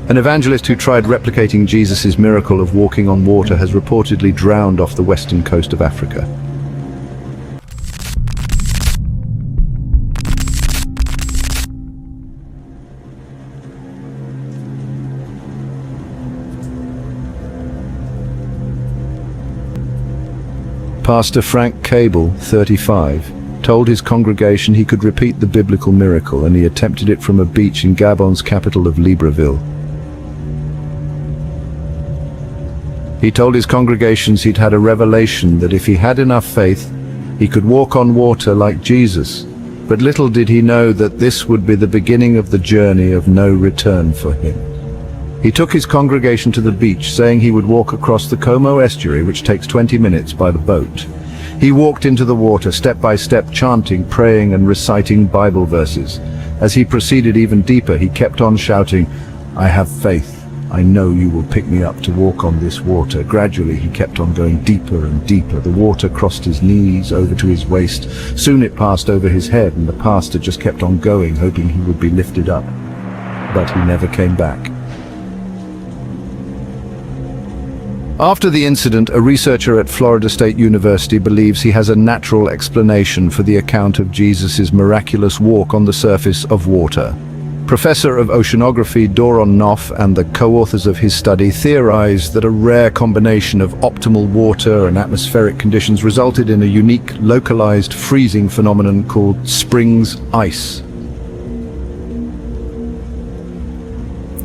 An evangelist who tried replicating Jesus' miracle of walking on water has reportedly drowned off the western coast of Africa. Pastor Frank Cable, 35, told his congregation he could repeat the biblical miracle, and he attempted it from a beach in Gabon's capital of Libreville. He told his congregations he'd had a revelation that if he had enough faith, he could walk on water like Jesus. But little did he know that this would be the beginning of the journey of no return for him. He took his congregation to the beach, saying he would walk across the Como estuary, which takes 20 minutes by the boat. He walked into the water, step by step, chanting, praying, and reciting Bible verses. As he proceeded even deeper, he kept on shouting, "I have faith. I know you will pick me up to walk on this water." Gradually, he kept on going deeper and deeper. The water crossed his knees, over to his waist. Soon it passed over his head, and the pastor just kept on going, hoping he would be lifted up. But he never came back. After the incident, a researcher at Florida State University believes he has a natural explanation for the account of Jesus' miraculous walk on the surface of water. Professor of Oceanography Doron Nof and the co-authors of his study theorized that a rare combination of optimal water and atmospheric conditions resulted in a unique, localized freezing phenomenon called Springs ice.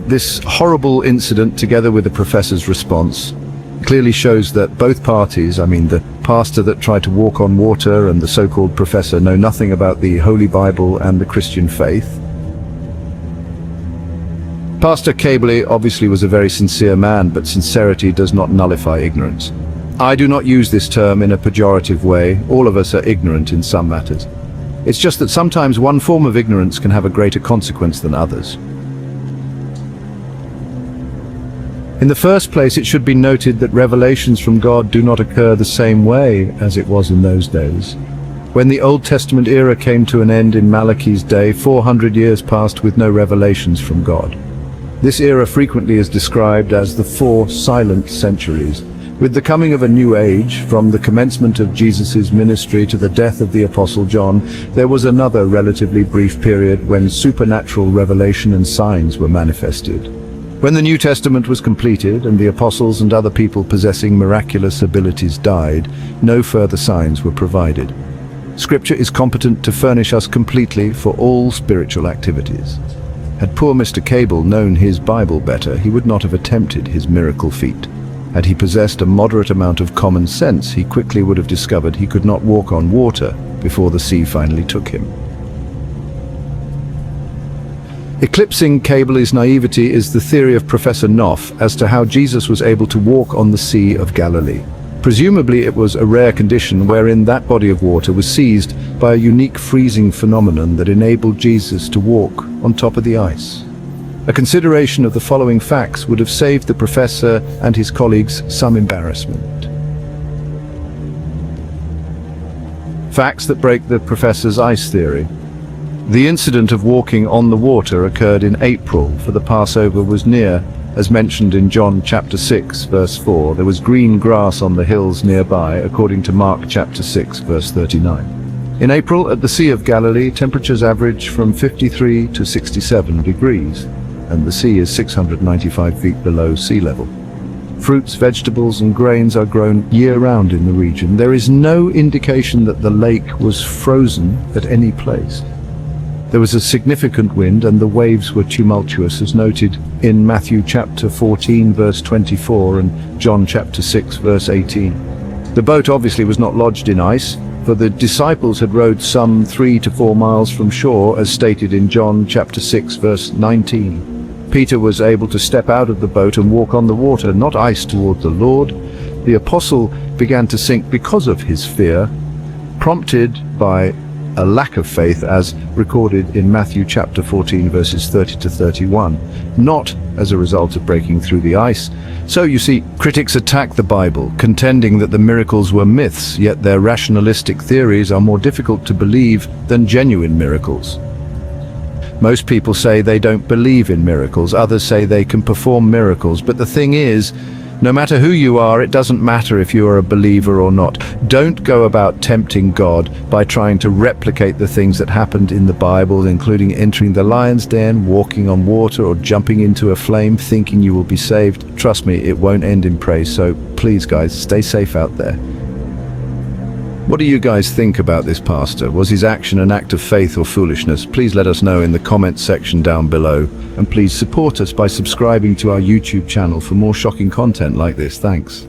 This horrible incident, together with the professor's response, clearly shows that both parties, the pastor that tried to walk on water and the so-called professor, know nothing about the Holy Bible and the Christian faith. Pastor Cable obviously was a very sincere man, but sincerity does not nullify ignorance. I do not use this term in a pejorative way. All of us are ignorant in some matters. It's just that sometimes one form of ignorance can have a greater consequence than others. In the first place, it should be noted that revelations from God do not occur the same way as it was in those days. When the Old Testament era came to an end in Malachi's day, 400 years passed with no revelations from God. This era frequently is described as the 4 silent centuries. With the coming of a new age, from the commencement of Jesus' ministry to the death of the Apostle John, there was another relatively brief period when supernatural revelation and signs were manifested. When the New Testament was completed and the apostles and other people possessing miraculous abilities died, no further signs were provided. Scripture is competent to furnish us completely for all spiritual activities. Had poor Mr. Cable known his Bible better, he would not have attempted his miracle feat. Had he possessed a moderate amount of common sense, he quickly would have discovered he could not walk on water before the sea finally took him. Eclipsing Cable's naivety is the theory of Professor Nof as to how Jesus was able to walk on the Sea of Galilee. Presumably it was a rare condition wherein that body of water was seized by a unique freezing phenomenon that enabled Jesus to walk on top of the ice. A consideration of the following facts would have saved the professor and his colleagues some embarrassment. Facts that break the professor's ice theory. The incident of walking on the water occurred in April, for the Passover was near. As mentioned in John chapter 6, verse 4, there was green grass on the hills nearby, according to Mark chapter 6, verse 39. In April, at the Sea of Galilee, temperatures average from 53 to 67 degrees, and the sea is 695 feet below sea level. Fruits, vegetables, and grains are grown year-round in the region. There is no indication that the lake was frozen at any place. There was a significant wind and the waves were tumultuous, as noted in Matthew chapter 14 verse 24 and John chapter 6 verse 18. The boat obviously was not lodged in ice, for the disciples had rowed some 3 to 4 miles from shore, as stated in John chapter 6 verse 19. Peter was able to step out of the boat and walk on the water, not ice, toward the Lord. The apostle began to sink because of his fear, prompted by a lack of faith, as recorded in Matthew chapter 14 verses 30 to 31, not as a result of breaking through the ice. So you see, critics attack the Bible, contending that the miracles were myths, yet their rationalistic theories are more difficult to believe than genuine miracles. Most people say they don't believe in miracles. Others say they can perform miracles. But the thing is, no matter who you are, it doesn't matter if you are a believer or not. Don't go about tempting God by trying to replicate the things that happened in the Bible, including entering the lion's den, walking on water, or jumping into a flame thinking you will be saved. Trust me, it won't end in praise. So please, guys, stay safe out there. What do you guys think about this pastor? Was his action an act of faith or foolishness? Please let us know in the comments section down below. And please support us by subscribing to our YouTube channel for more shocking content like this. Thanks.